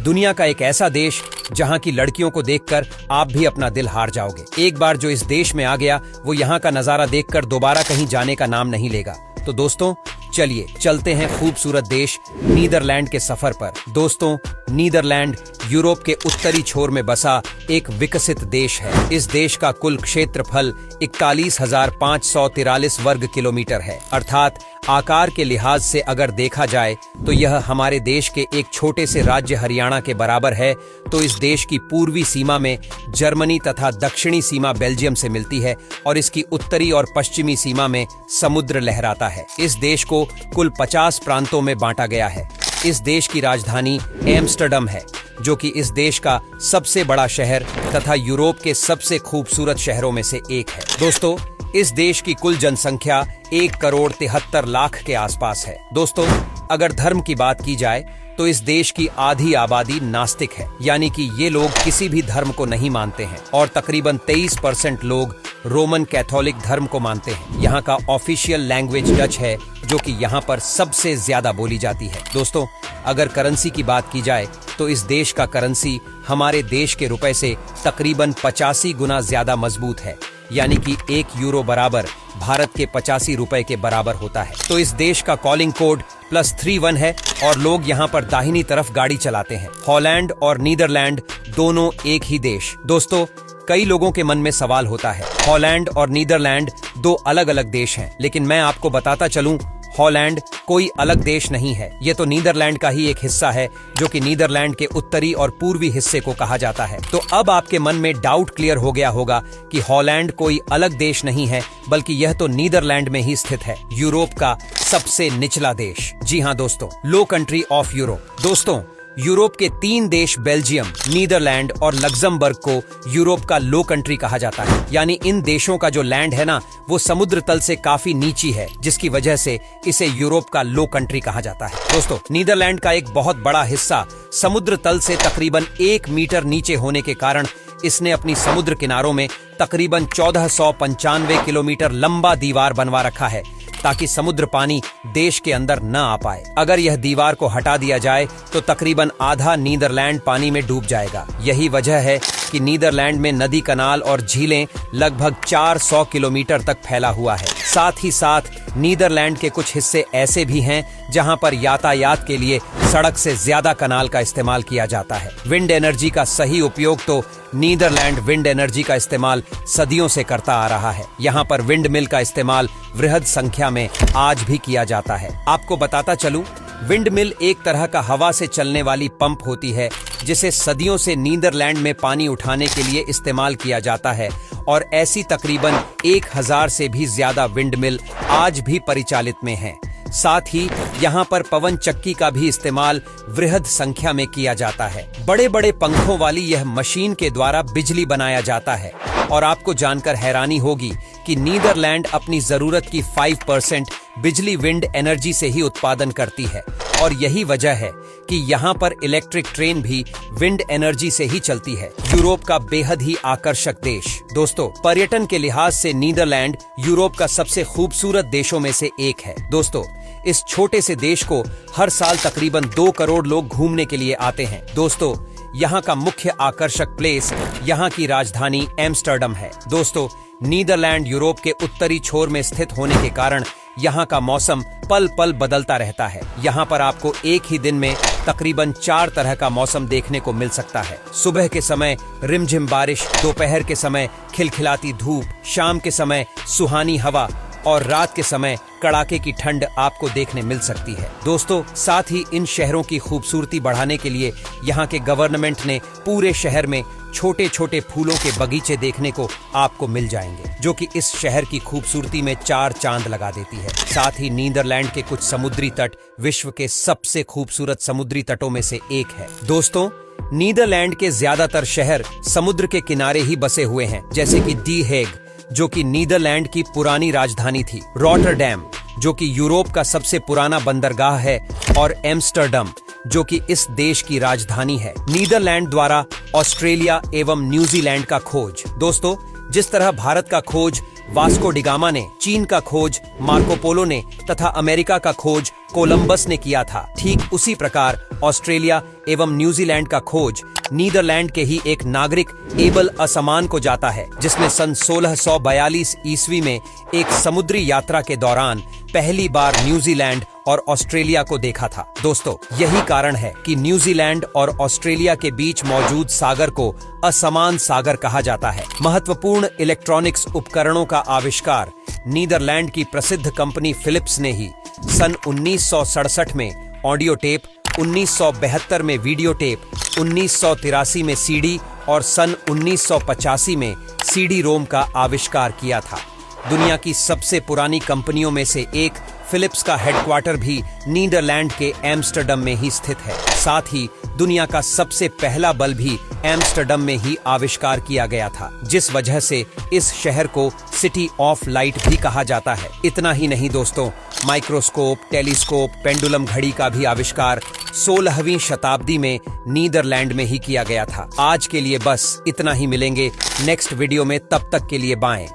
दुनिया का एक ऐसा देश जहां की लड़कियों को देखकर आप भी अपना दिल हार जाओगे। एक बार जो इस देश में आ गया वो यहाँ का नजारा देखकर दोबारा कहीं जाने का नाम नहीं लेगा। तो दोस्तों चलिए चलते हैं खूबसूरत देश नीदरलैंड के सफर पर। दोस्तों नीदरलैंड यूरोप के उत्तरी छोर में बसा एक विकसित देश है। इस देश का कुल क्षेत्रफल 41,543 वर्ग किलोमीटर है, अर्थात आकार के लिहाज से अगर देखा जाए तो यह हमारे देश के एक छोटे से राज्य हरियाणा के बराबर है। तो इस देश की पूर्वी सीमा में जर्मनी तथा दक्षिणी सीमा बेल्जियम से मिलती है और इसकी उत्तरी और पश्चिमी सीमा में समुद्र लहराता है। इस देश को कुल 50 प्रांतों में बांटा गया है। इस देश की राजधानी एम्स्टर्डम है, जो कि इस देश का सबसे बड़ा शहर तथा यूरोप के सबसे खूबसूरत शहरों में से एक है। दोस्तों इस देश की कुल जनसंख्या 1,73,00,000 के आसपास है। दोस्तों अगर धर्म की बात की जाए तो इस देश की आधी आबादी नास्तिक है, यानी कि ये लोग किसी भी धर्म को नहीं मानते हैं और तकरीबन 23% लोग रोमन कैथोलिक धर्म को मानते हैं। यहाँ का ऑफिशियल लैंग्वेज डच है, जो कि यहाँ पर सबसे ज्यादा बोली जाती है। दोस्तों अगर करेंसी की बात की जाए तो इस देश का करेंसी हमारे देश के रुपए से तकरीबन 85 गुना ज्यादा मजबूत है, यानी कि 1 यूरो बराबर भारत के 85 रुपए के बराबर होता है। तो इस देश का कॉलिंग कोड +31 है और लोग यहाँ पर दाहिनी तरफ गाड़ी चलाते हैं। हॉलैंड और नीदरलैंड दोनों एक ही देश। दोस्तों कई लोगों के मन में सवाल होता है, हॉलैंड और नीदरलैंड दो अलग अलग देश हैं, लेकिन मैं आपको बताता चलूं हॉलैंड कोई अलग देश नहीं है। ये तो नीदरलैंड का ही एक हिस्सा है, जो कि नीदरलैंड के उत्तरी और पूर्वी हिस्से को कहा जाता है। तो अब आपके मन में डाउट क्लियर हो गया होगा कि हॉलैंड कोई अलग देश नहीं है, बल्कि यह तो नीदरलैंड में ही स्थित है, यूरोप का सबसे निचला देश। जी हाँ दोस्तों, लो कंट्री ऑफ यूरोप। दोस्तों यूरोप के 3 देश बेल्जियम, नीदरलैंड और लग्जमबर्ग को यूरोप का लो कंट्री कहा जाता है। यानी इन देशों का जो लैंड है ना, वो समुद्र तल से काफी नीची है, जिसकी वजह से इसे यूरोप का लो कंट्री कहा जाता है। दोस्तों नीदरलैंड का एक बहुत बड़ा हिस्सा समुद्र तल से तकरीबन 1 मीटर नीचे होने के कारण इसने अपनी समुद्र किनारों में तकरीबन 1495 किलोमीटर लंबा दीवार बनवा रखा है, ताकि समुद्र पानी देश के अंदर न आ पाए। अगर यह दीवार को हटा दिया जाए तो तकरीबन आधा नीदरलैंड पानी में डूब जाएगा। यही वजह है कि नीदरलैंड में नदी, कनाल और झीलें लगभग 400 किलोमीटर तक फैला हुआ है। साथ ही साथ नीदरलैंड के कुछ हिस्से ऐसे भी हैं जहां पर यातायात के लिए सड़क से ज्यादा कनाल का इस्तेमाल किया जाता है। विंड एनर्जी का सही उपयोग तो नीदरलैंड विंड एनर्जी का इस्तेमाल सदियों से करता आ रहा है। यहाँ पर विंड मिल का इस्तेमाल वृहद संख्या में आज भी किया जाता है। आपको बताता चलूं, विंड मिल एक तरह का हवा से चलने वाली पंप होती है, जिसे सदियों से नीदरलैंड में पानी उठाने के लिए इस्तेमाल किया जाता है और ऐसी तकरीबन 1000 से भी ज्यादा विंड मिल आज भी परिचालित में हैं। साथ ही यहाँ पर पवन चक्की का भी इस्तेमाल वृहद संख्या में किया जाता है। बड़े बड़े पंखों वाली यह मशीन के द्वारा बिजली बनाया जाता है और आपको जानकर हैरानी होगी कि नीदरलैंड अपनी जरूरत की 5% बिजली विंड एनर्जी से ही उत्पादन करती है और यही वजह है कि यहाँ पर इलेक्ट्रिक ट्रेन भी विंड एनर्जी से ही चलती है। यूरोप का बेहद ही आकर्षक देश। दोस्तों पर्यटन के लिहाज से नीदरलैंड यूरोप का सबसे खूबसूरत देशों में से एक है। दोस्तों इस छोटे से देश को हर साल तकरीबन 2 करोड़ लोग घूमने के लिए आते हैं। दोस्तों यहाँ का मुख्य आकर्षक प्लेस यहाँ की राजधानी एम्स्टर्डम है। दोस्तों नीदरलैंड यूरोप के उत्तरी छोर में स्थित होने के कारण यहाँ का मौसम पल पल बदलता रहता है। यहाँ पर आपको एक ही दिन में तकरीबन 4 तरह का मौसम देखने को मिल सकता है। सुबह के समय रिमझिम बारिश, दोपहर के समय खिलखिलाती धूप, शाम के समय सुहानी हवा और रात के समय कड़ाके की ठंड आपको देखने मिल सकती है। दोस्तों साथ ही इन शहरों की खूबसूरती बढ़ाने के लिए यहाँ के गवर्नमेंट ने पूरे शहर में छोटे छोटे फूलों के बगीचे देखने को आपको मिल जाएंगे, जो कि इस शहर की खूबसूरती में 4 चांद लगा देती है। साथ ही नीदरलैंड के कुछ समुद्री तट विश्व के सबसे खूबसूरत समुद्री तटों में से एक है। दोस्तों नीदरलैंड के ज्यादातर शहर समुद्र के किनारे ही बसे हुए हैं, जैसे कि दी हेग, जो कि नीदरलैंड की पुरानी राजधानी थी, रॉटरडैम, जो कि यूरोप का सबसे पुराना बंदरगाह है, और एम्स्टर्डम, जो कि इस देश की राजधानी है। नीदरलैंड द्वारा ऑस्ट्रेलिया एवं न्यूजीलैंड का खोज। दोस्तों जिस तरह भारत का खोज वास्को डिगामा ने, चीन का खोज मार्को पोलो ने तथा अमेरिका का खोज कोलंबस ने किया था। ठीक उसी प्रकार ऑस्ट्रेलिया एवं न्यूजीलैंड का खोज नीदरलैंड के ही एक नागरिक एबल असमान को जाता है, जिसने सन 1642 ईस्वी में एक समुद्री यात्रा के दौरान पहली बार न्यूजीलैंड और ऑस्ट्रेलिया को देखा था। दोस्तों, यही कारण है कि न्यूजीलैंड और ऑस्ट्रेलिया के बीच मौजूद सागर को असमान सागर कहा जाता है। महत्वपूर्ण इलेक्ट्रॉनिक्स उपकरणों का आविष्कार नीदरलैंड की प्रसिद्ध कंपनी फिलिप्स ने ही सन 1967 में ऑडियो टेप, 1972 में वीडियो टेप, 1983 में सीडी और सन 1985 में सीडी रोम का आविष्कार किया था। दुनिया की सबसे पुरानी कंपनियों में से एक फिलिप्स का हेडक्वार्टर भी नीदरलैंड के एम्स्टर्डम में ही स्थित है। साथ ही दुनिया का सबसे पहला बल्ब भी एम्स्टर्डम में ही आविष्कार किया गया था, जिस वजह से इस शहर को सिटी ऑफ लाइट भी कहा जाता है। इतना ही नहीं दोस्तों, माइक्रोस्कोप, टेलीस्कोप, पेंडुलम घड़ी का भी आविष्कार 16वीं शताब्दी में नीदरलैंड में ही किया गया था। आज के लिए बस इतना ही, मिलेंगे नेक्स्ट वीडियो में, तब तक के लिए बाय।